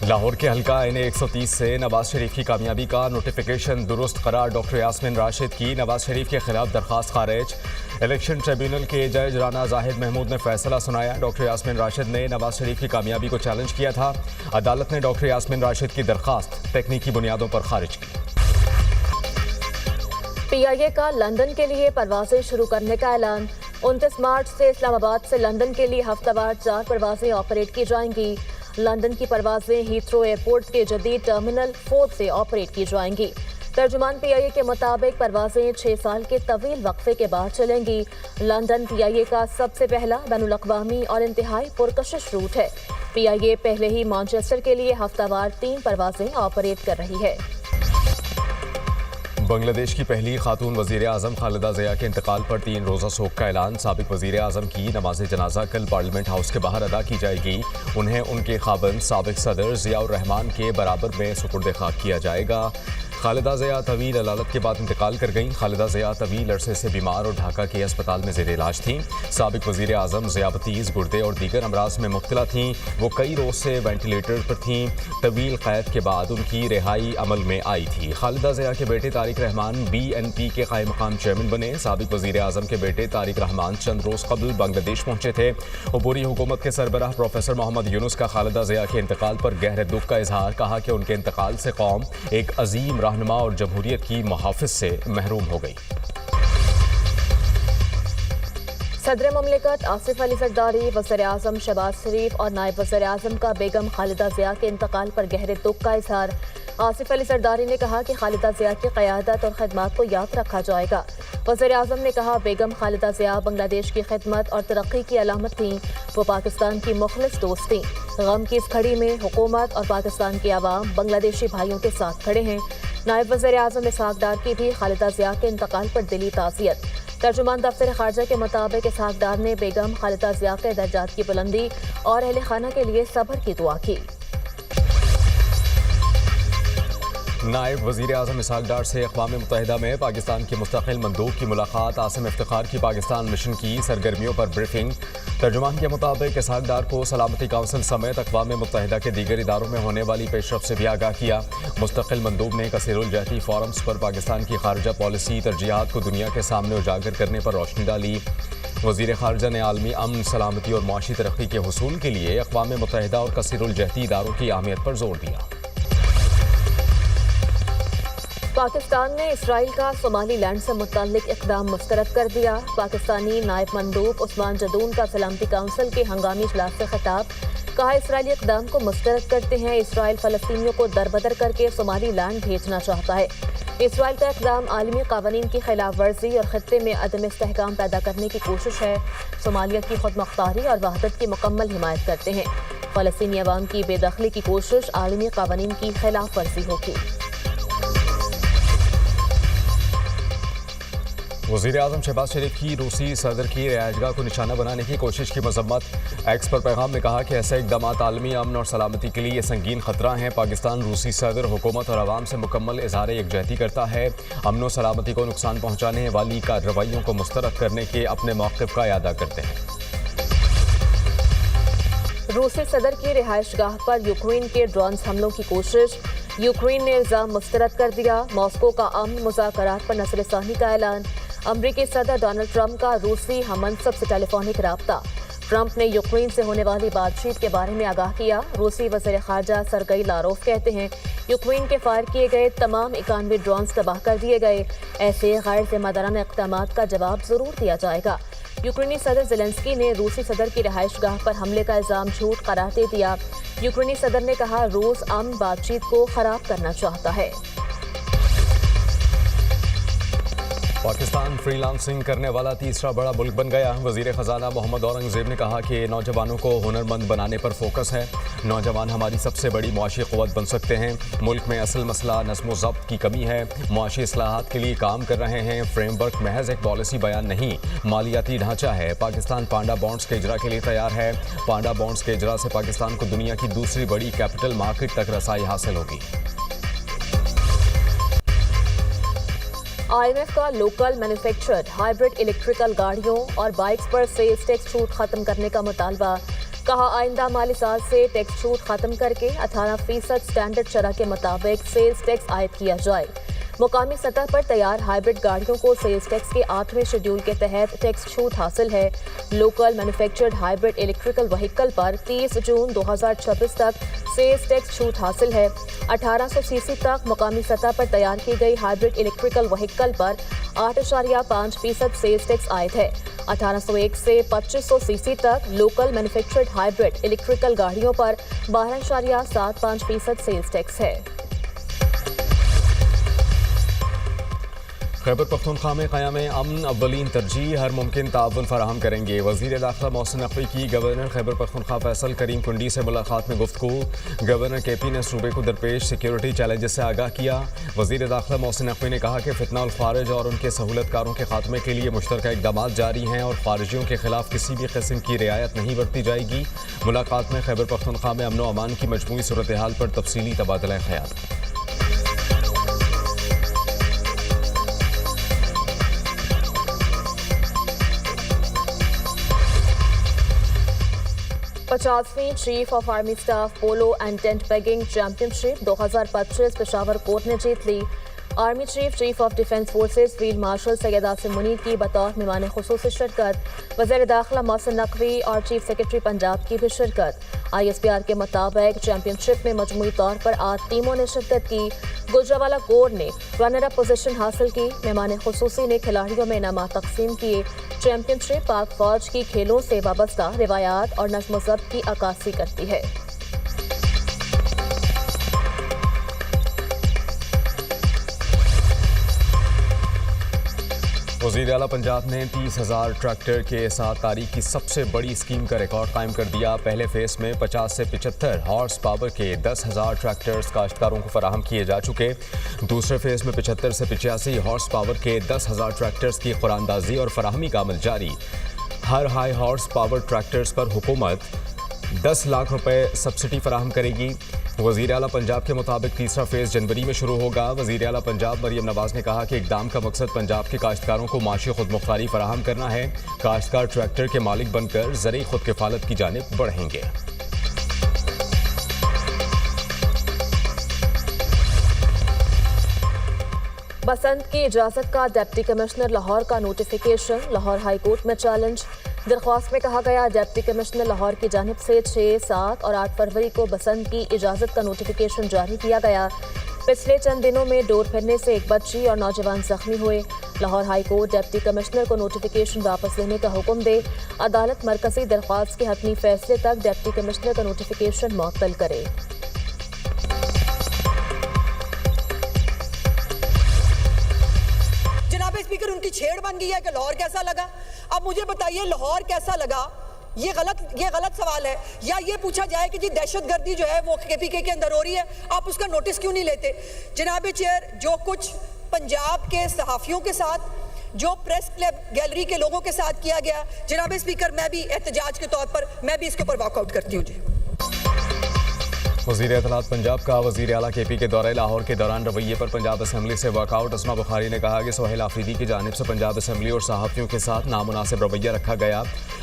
लाहौर के हल्का NA-130 से नवाज शरीफ की कामयाबी का नोटिफिकेशन दुरुस्त करार। डॉक्टर यास्मीन राशिद की नवाज शरीफ के खिलाफ दरखास्त खारिज। इलेक्शन ट्रिब्यूनल के जज राना जाहिद महमूद ने फैसला सुनाया। डॉक्टर यास्मीन राशिद ने नवाज शरीफ की कामयाबी को चैलेंज किया था। अदालत ने डॉक्टर यास्मीन राशिद की दरखास्त तकनीकी बुनियादों पर खारिज की। PIA का लंदन के लिए परवाजें शुरू करने का ऐलान। 29 मार्च से इस्लामाबाद से लंदन के लिए हफ्तावार 4 परवाजें ऑपरेट की जाएंगी। लंदन की परवाजें हीथ्रो एयरपोर्ट के जदीद टर्मिनल 4 से ऑपरेट की जाएंगी। तर्जुमान PIA के मुताबिक परवाजें 6 साल के तवील वक्फे के बाद चलेंगी। लंदन PIA का सबसे पहला बैनुल-अक़वामी और इंतहाई पुरकशिश रूट है। PIA पहले ही मैनचेस्टर के लिए हफ्तावार 3 परवाजें ऑपरेट कर रही है। बांग्लादेश की पहली खातून वज़ीर आज़म खालिदा ज़िया के इंतकाल पर 3 रोज़ा शोक का ऐलान। साबिक वज़ीर आज़म की नमाज जनाजा कल पार्लियामेंट हाउस के बाहर अदा की जाएगी। उन्हें उनके खाबन साबिक सदर ज़ियाउर रहमान के बराबर में सुपुर्द खाक किया जाएगा। खालिदा ज़िया तवील अलालत के बाद इंतकाल कर गईं। खालिदा ज़िया तवील अरसे से बीमार और ढाका के अस्पताल में ज़ेर इलाज थीं। साबिक वज़ीर आज़म ज़ियाबतीज़, गुर्दे और दीगर अमराज में मुब्तला थीं। वो कई रोज़ से वेंटिलेटर पर थीं। तवील क़ैद के बाद उनकी रिहाई अमल में आई थी। खालिदा ज़िया के बेटे तारिक रहमान BNP के कायम मकाम चेयरमैन बने। साबिक वज़ीर आज़म के बेटे तारिक रहमान चंद रोज़ कबल बांग्लादेश पहुंचे थे। अबूरी हुकूमत के सरबराह प्रोफेसर मोहम्मद यूनुस का खालिदा ज़िया के इंतकाल पर गहरे दुख का इजहार। कहा कि उनके इंतकाल से कौम एक अजीम रहनुमा और जमहूरियत की मुहाफ़िज़ से महरूम हो गई। सदर मुमलिकत आसिफ अली ज़रदारी, वज़ीर आज़म शहबाज शरीफ और नायब वज़ीर आज़म का बेगम खालिदा ज़िया के इंतकाल पर गहरे दुख का इजहार। आसिफ अली ज़रदारी ने कहा कि खालिदा ज़िया की क़यादत और खिदमत को याद रखा जाएगा। वज़ीर आज़म ने कहा बेगम खालिदा ज़िया बांग्लादेश की खिदमत और तरक्की की अलामत थीं। वो पाकिस्तान की मुखलिस दोस्त थीं। गम की इस घड़ी में हुकूमत और पाकिस्तान के अवाम बांग्लादेशी भाइयों के साथ खड़े हैं। नायब वज़ीर आज़म इसहाक डार की भी खालिदा ज़िया के इंतकाल पर दिली ताज़ियत। तर्जुमान दफ्तर खारजा के मुताबिक इसहाक डार ने बेगम खालिदा ज़िया के दर्जात की बुलंदी और अहले खाना के लिए सब्र की दुआ की। नायब वज़ीर आज़म इसहाक डार से अक़वाम मुत्तहिदा में पाकिस्तान के मुस्तक़िल मंदूब की मुलाकात। आसिम इफ्तिखार की पाकिस्तान मिशन की सरगर्मियों पर ब्रीफिंग। तर्जुमान के मुताबिक इसहाक डार को सलामती काउंसिल समेत अक़वाम मुत्तहिदा के दीगर इदारों में होने वाली पेशरफ़ से भी आगाह किया। मुस्तक़िल मंदूब ने कसीरुल जहती फोरम्स पर पाकिस्तान की खारजा पॉलिसी तरजीहात को दुनिया के सामने उजागर करने पर रोशनी डाली। वज़ीर खारजा ने आलमी अमन, सलामती और माशी तरक्की के हुसूल के लिए अक़वाम मुत्तहिदा और कसीरुल जहती इदारों की अहमियत पर जोर दिया। पाकिस्तान ने इसराइल का सोमाली लैंड से मुताल्लिक इक़दाम मुस्तरद कर दिया। पाकिस्तानी नायब मंदूब उस्मान जदून का सलामती काउंसिल के हंगामी इजलास से खिताब। कहा इसराइली इक़दाम को मुस्तरद करते हैं। इसराइल फ़लस्तीनियों को दरबदर करके सोमाली लैंड भेजना चाहता है। इसराइल का इक़दाम आलमी क़वानीन की खिलाफ वर्जी और ख़ित्ते में अदम इस्तेहकाम पैदा करने की कोशिश है। सोमालिया की खुद मुख्तारी और वहदत की मुकम्मल हिमायत करते हैं। फ़लस्तीनी अवाम की बेदखली की कोशिश आलमी क़वानीन की खिलाफ वर्जी होगी। वज़ीर आज़म शहबाज शरीफ की रूसी सदर की रिहाइशगाह को निशाना बनाने की कोशिश की मजम्मत। एक्स पर पैगाम में कहा कि ऐसे इक़दाम आलमी अमन और सलामती के लिए संगीन खतरा हैं। पाकिस्तान रूसी सदर, हुकूमत और आवाम से मुकम्मल इज़हार यकजहती करता है। अमन और सलामती को नुकसान पहुँचाने वाली कार्रवाइयों को मुस्तरद करने के अपने मौक़िफ़ का इयादा करते हैं। रूसी सदर की रिहाइशगाह पर यूक्रेन के ड्रोन हमलों की कोशिश। यूक्रेन ने इल्ज़ाम मुस्तरद कर दिया। मॉस्को का अमन मुज़ाकरात पर नज़रसानी का ऐलान। अमरीकी सदर डोनाल्ड ट्रंप का रूसी हममनसब से टेलीफोनिक राब्ता। ट्रंप ने यूक्रेन से होने वाली बातचीत के बारे में आगाह किया। रूसी वज़ीर ख़ारजा सरगई लारोव कहते हैं यूक्रेन के फायर किए गए तमाम 91 ड्रोन तबाह कर दिए गए। ऐसे गैर जिम्मेदाराना इक़दामात का जवाब ज़रूर दिया जाएगा। यूक्रेनी सदर ज़ेलेंस्की ने रूसी सदर की रिहाइशगाह पर हमले का इल्ज़ाम झूठ करार दे दिया। यूक्रेनी सदर ने कहा रूस अमन बातचीत को ख़राब करना चाहता है। पाकिस्तान फ्रीलांसिंग करने वाला तीसरा बड़ा मुल्क बन गया। वज़ीर ख़जाना मोहम्मद औरंगज़ेब ने कहा कि नौजवानों को हुनरमंद बनाने पर फोकस है। नौजवान हमारी सबसे बड़ी मुआशी क़ुव्वत बन सकते हैं। मुल्क में असल मसला नज़्म व ज़ब्त की कमी है। मुआशी इस्लाहात के लिए काम कर रहे हैं। फ्रेमवर्क महज एक पॉलिसी बयान नहीं, मालियाती ढांचा है। पाकिस्तान पांडा बॉन्ड्स के इजरा के लिए तैयार है। पांडा बॉन्ड्स के इजरा से पाकिस्तान को दुनिया की दूसरी बड़ी कैपिटल मार्केट तक रसाई हासिल होगी। IMF का लोकल मैन्युफैक्चर्ड हाइब्रिड इलेक्ट्रिकल गाड़ियों और बाइक्स पर सेल्स टैक्स छूट खत्म करने का मुतालबा। कहा आइंदा माली साल से टैक्स छूट खत्म करके 18% स्टैंडर्ड शरह के मुताबिक सेल्स टैक्स आयद किया जाए। मुकामी सतह पर तैयार हाइब्रिड गाड़ियों को सेल्स टैक्स के 8वें शेड्यूल के तहत टैक्स छूट हासिल है। Local manufactured hybrid electrical vehicle पर 30 जून 2026 तक सेल्स टैक्स छूट हासिल है। 1800 सीसी तक मुकामी सतह पर तैयार की गई हाइब्रिड इलेक्ट्रिकल व्हीकल पर 8.5% सेल्स टैक्स आयद है। 1801 से 2500 सीसी तक लोकल मैन्युफैक्चर्ड हाइब्रिड इलेक्ट्रिकल गाड़ियों पर 12.75% सेल्स टैक्स है। खैबर पख्तूनख्वा में क़याम अमन अव्वलीन तरजीह हर मुमकिन ताउन फराहम करेंगे। वज़ीर दाखिला मोहसिन नकवी की गवर्नर खैबर पख्तूनख्वा फैसल करीम कुंडी से मुलाकात में गुफ्तगू। गवर्नर KP ने सूबे को दरपेश सिक्योरिटी चैलेंजेस से आगाह किया। वज़ीर दाखिला मोहसिन नकवी ने कहा कि फितनाउल खारिज और उनके सहूलतकारों के खात्मे के लिए मुश्तरका इक़दामात जारी हैं और खारिजियों के खिलाफ किसी भी किस्म की रियायत नहीं बरती जाएगी। मुलाकात में खैबर पख्तूनख्वा में अमन व अमान की मजमूई सूरत हाल पर तफसीली तबादला ख्याल। पचासवीं chief of army staff polo and tent pegging championship 2025 Peshawar corps ने जीत ली। Army chief of defence forces field marshal Syed Asim Munir की बतौर मेहमान खुसूसी शिरकत। वज़ीर दाखिला मोहसिन नकवी और चीफ सेक्रेटरी पंजाब की भी शिरकत। ISPR के मुताबिक चैंपियनशिप में मजमूई तौर पर 8 टीमों ने शिरकत की। गुजरावाला कोर ने रनर अप पोजीशन हासिल की। मेहमान खुसूसी ने खिलाड़ियों में इनामात तकसीम किए। चैंपियनशिप पाक फौज की खेलों से वाबस्ता रिवायात और नज़्म ज़ब्त की अक्कासी करती है। वज़ीर आला पंजाब ने 30,000 ट्रैक्टर के साथ तारीख की सबसे बड़ी स्कीम का रिकॉर्ड कायम कर दिया। पहले फेज में 50 से 75 हॉर्स पावर के 10,000 ट्रैक्टर्स काश्तकारों को फराहम किए जा चुके। दूसरे फेज में 75 से 85 हॉर्स पावर के 10,000 ट्रैक्टर्स की खुरानदाजी और फराहमी का अमल जारी। हर हाई हॉर्स पावर ट्रैक्टर्स पर हुकूमत 10 लाख रुपए सब्सिडी फराहम करेगी। वज़ीर आला पंजाब के मुताबिक तीसरा फेज जनवरी में शुरू होगा। वज़ीर आला पंजाब मरियम नवाज ने कहा कि इक़दाम का मकसद पंजाब के काश्तकारों को माशी खुदमुख्तारी फराहम करना है। काश्तकार ट्रैक्टर के मालिक बनकर ज़रूरी खुद किफ़ालत की जानिब बढ़ेंगे। बसंत की इजाज़त का डिप्टी कमिश्नर लाहौर का नोटिफिकेशन लाहौर हाई कोर्ट में चैलेंज। दरख्वास्त में कहा गया डिप्टी कमिश्नर लाहौर की जानिब से 6, 7 और 8 फरवरी को बसंत की इजाज़त का नोटिफिकेशन जारी किया गया। पिछले चंद दिनों में डोर फिरने से एक बच्ची और नौजवान जख्मी हुए। Lahore high court deputy commissioner को नोटिफिकेशन वापस लेने का हुक्म दे। अदालत मरकजी दरख्वास्त के हतमी फैसले तक डिप्टी कमिश्नर का नोटिफिकेशन मुअत्तल करे। स्पीकर उनकी छेड़ बन गई है कि लाहौर कैसा लगा। अब मुझे बताइए लाहौर कैसा लगा, ये गलत सवाल है। या ये पूछा जाए कि जी दहशतगर्दी जो है वो KPK के अंदर हो रही है, आप उसका नोटिस क्यों नहीं लेते। जनाब चेयर, जो कुछ पंजाब के सहाफ़ियों के साथ, जो प्रेस क्लब गैलरी के लोगों के साथ किया गया, जनाब स्पीकर मैं भी एहतजाज के तौर पर मैं भी इसके ऊपर वॉकआउट करती हूँ जी। वज़ीर इत्तलात पंजाब का वज़ीर आला KP के दौरे लाहौर के दौरान रवैये पर पंजाब असम्बली से वॉकआउट। अस्मा बुखारी ने कहा कि सोहेल आफरीदी की जानिब से पंजाब असम्बली और सहाफ़ियों के साथ नामुनासिब रवैया रखा गया।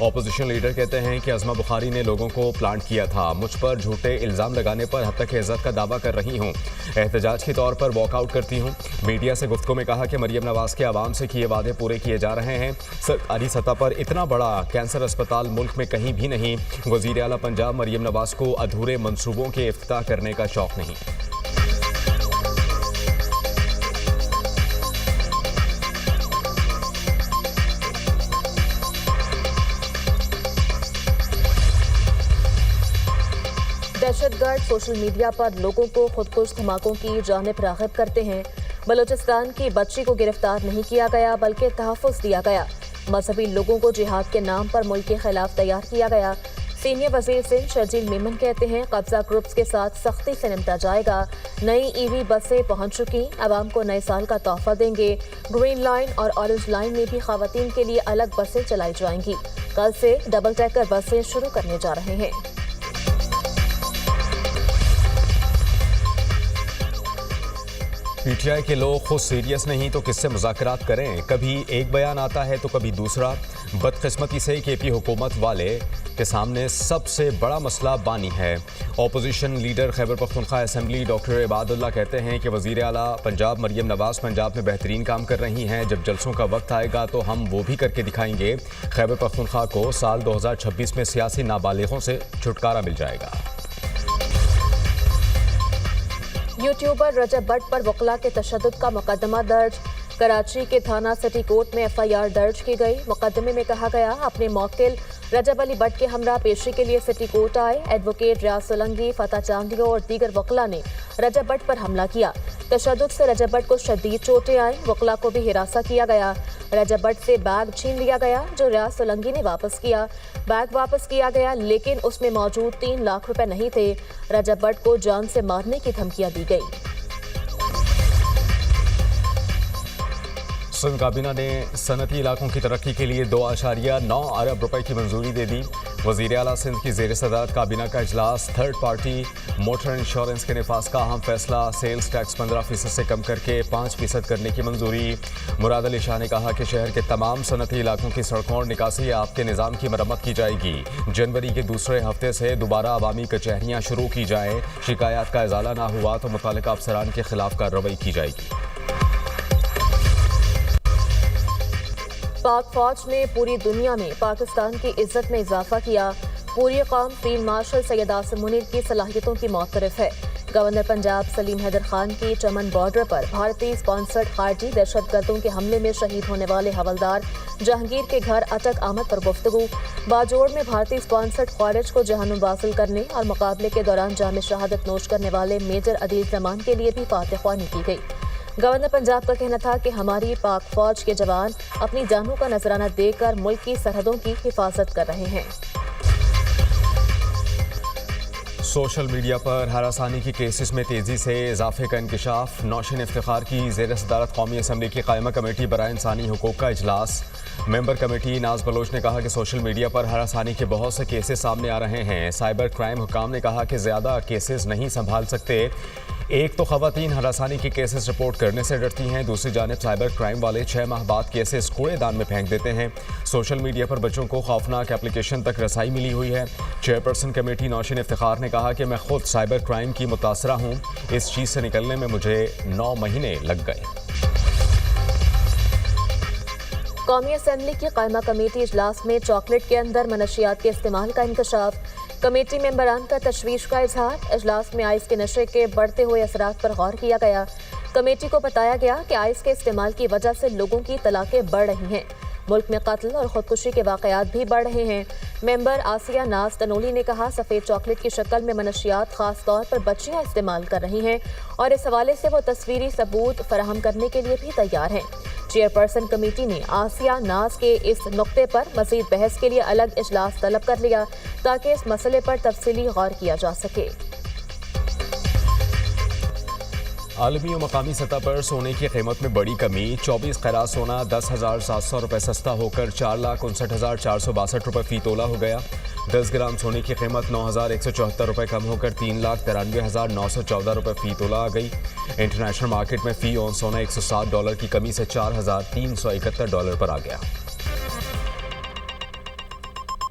अपोजिशन लीडर कहते हैं कि अस्मा बुखारी ने लोगों को प्लांट किया था। मुझ पर झूठे इल्ज़ाम लगाने पर हत्या की इज़्ज़त का दावा कर रही हूँ। एहतजाज के तौर पर वॉकआउट करती हूँ। मीडिया से गुफ्तगू में कहा कि मरियम नवाज के आवाम से किए वादे पूरे किए जा रहे हैं। सरकारी सतह पर इतना बड़ा कैंसर अस्पताल मुल्क में कहीं भी नहीं। वज़ीर आला पंजाब मरियम नवाज को अधूरे मनसूबों के इफ्तिताह करने का शौक नहीं। दहशतगर्द सोशल मीडिया पर लोगों को खुदकुश धमाकों की जानिब राग़िब करते हैं। बलूचिस्तान की बच्ची को गिरफ्तार नहीं किया गया बल्कि तहफ़्फ़ुज़ दिया गया। मजहबी लोगों को जिहाद के नाम पर मुल्क के खिलाफ तैयार किया गया। सीनियर वज़ीर सिंध शर्जील मेमन कहते हैं कब्जा ग्रुप्स के साथ सख्ती से निपटा जाएगा। नई EV बसें पहुंच चुकी, आवाम को नए साल का तोहफा देंगे। ग्रीन लाइन और ऑरेंज लाइन में भी खवातीन के लिए अलग बसें चलाई जाएंगी। कल से डबल डेकर बसें शुरू करने जा रहे हैं। PTI के लोग खुद सीरियस नहीं तो किससे मुज़ाकरात करें। कभी एक बयान आता है तो कभी दूसरा। बदकिस्मती से KP हुकूमत वाले के सामने सबसे बड़ा मसला बानी है। Opposition leader Khyber Pakhtunkhwa assembly doctor Ibadullah कहते हैं कि वज़ीर आला पंजाब मरियम नवाज़ पंजाब में बेहतरीन काम कर रही हैं। जब जलसों का वक्त आएगा तो हम वो भी करके दिखाएंगे। खैबर पख्तूनख्वा को साल 2026 में सियासी नाबालिगों से छुटकारा मिल जाएगा। यूट्यूबर रजब भट्ट पर वकला के तशद्दुद का मुकदमा दर्ज। कराची के थाना सिटी कोर्ट में FIR दर्ज की गई। मुकदमे में कहा गया अपने मौकिल रजब अली भट्ट के हमरा पेशी के लिए सिटी कोर्ट आए। एडवोकेट रियाज सोलंकी, फतेह चांदियो और दीगर वकला ने रजब भट्ट पर हमला किया। तशद्दुद से रजब भट्ट को शदीद चोटें आई। वकला को भी हिरासा किया गया। रजब भट्ट से बैग छीन लिया गया जो रियाज सोलंकी ने वापस किया। बैग वापस किया गया लेकिन उसमें मौजूद 3 लाख रुपए नहीं थे। रजब भट्ट को जान से मारने की धमकियां दी गई। सिंध काबीना ने सनती इलाकों की तरक्की के लिए 2.9 अरब रुपए की मंजूरी दे दी। वज़ीर आला सिंध की ज़ेर सदारत काबीना का इजलास। थर्ड पार्टी मोटर इंश्योरेंस के निफाज का अहम फैसला। सेल्स टैक्स 15% से कम करके 5% करने की मंजूरी। मुराद अली शाह ने कहा कि शहर के तमाम सनती इलाकों की सड़कों और निकासी आपके निज़ाम की मरम्मत की जाएगी। जनवरी के दूसरे हफ्ते से दोबारा अवामी कचहरियाँ शुरू की जाएँ। शिकायत का इजाला ना हुआ तो मुतल्लिका अफसरान के खिलाफ कार्रवाई की जाएगी। पाक फौज ने पूरी दुनिया में पाकिस्तान की इज्जत में इजाफा किया। पूरी कौम फील्ड मार्शल सैयद आसिम मुनीर की सलाहियतों की मौतरफ है। गवर्नर पंजाब सलीम हैदर खान की चमन बॉर्डर पर भारतीय स्पॉन्सर्ड खारजी दहशतगर्दों के हमले में शहीद होने वाले हवलदार जहांगीर के घर अटक आमद पर गुफ्तगू। बाजोड़ में भारतीय स्पॉन्सर्ड खारिज को जहन्नुम वासिल करने और मुकाबले के दौरान जाम शहादत नोश करने वाले मेजर अदील जमान के लिए भी फातहख्वानी की गई। गवर्नर पंजाब का कहना था कि हमारी पाक फौज के जवान अपनी जानों का नजराना देकर मुल्क की सरहदों की हिफाजत कर रहे हैं। सोशल मीडिया पर हरासानी की केसेस में तेजी से इजाफे का इंकशाफ। नौशीन इफ्तिखार की ज़ेर सदारत कौमी असम्बली की कायमा कमेटी बराए इंसानी हुकूक का इजलास। मेंबर कमेटी नाज बलोच ने कहा कि सोशल मीडिया पर हरासानी के बहुत से केसेस सामने आ रहे हैं। साइबर क्राइम हुकाम ने कहा कि ज़्यादा केसेस नहीं संभाल सकते। एक तो ख़वातीन हरासानी के केसेस रिपोर्ट करने से डरती हैं, दूसरी जानिब साइबर क्राइम वाले 6 माह बाद केसेस कूड़ेदान में फेंक देते हैं। सोशल मीडिया पर बच्चों को खौफनाक एप्लीकेशन तक रसाई मिली हुई है। चेयरपर्सन कमेटी नौशीन इफ्तिखार ने कहा कि मैं खुद साइबर क्राइम की मुतासरा हूँ। इस चीज़ से निकलने में मुझे 9 महीने लग गए। कौमी असम्बली की कायमा कमेटी इजलास में चॉकलेट के अंदर मनशियात के इस्तेमाल का इंकशाफ। कमेटी मेंबरान का तशवीश का इजहार। इजलास में आइस के नशे के बढ़ते हुए असरात पर गौर किया गया। कमेटी को बताया गया कि आइस के इस्तेमाल की वजह से लोगों की तलाकें बढ़ रही हैं। मुल्क में कत्ल और खुदकुशी के वाकयात भी बढ़ रहे हैं। मेंबर आसिया नाज तनोली ने कहा सफ़ेद चॉकलेट की शक्ल में मनशियात खास तौर पर बच्चियां इस्तेमाल कर रही हैं और इस हवाले से वो तस्वीरी सबूत फराहम करने के लिए भी तैयार हैं। चेयरपर्सन कमेटी ने आसिया नाज के इस नुक्ते पर मज़ीद बहस के लिए अलग इजलास तलब कर लिया ताकि इस मसले पर तफसीली गौर किया जा सके। आलमी और मकामी सतह पर सोने की कीमत में बड़ी कमी। 24 कैरात सोना 10,700 रुपये सस्ता होकर 4,59,462 रुपये फी तोला हो गया। 10 ग्राम सोने की कीमत 9,174 रुपये कम होकर 3,93,914 रुपये फी तोला आ गई। इंटरनेशनल मार्केट में फी ऑन सोना $160 की कमी से $4,371 पर आ गया।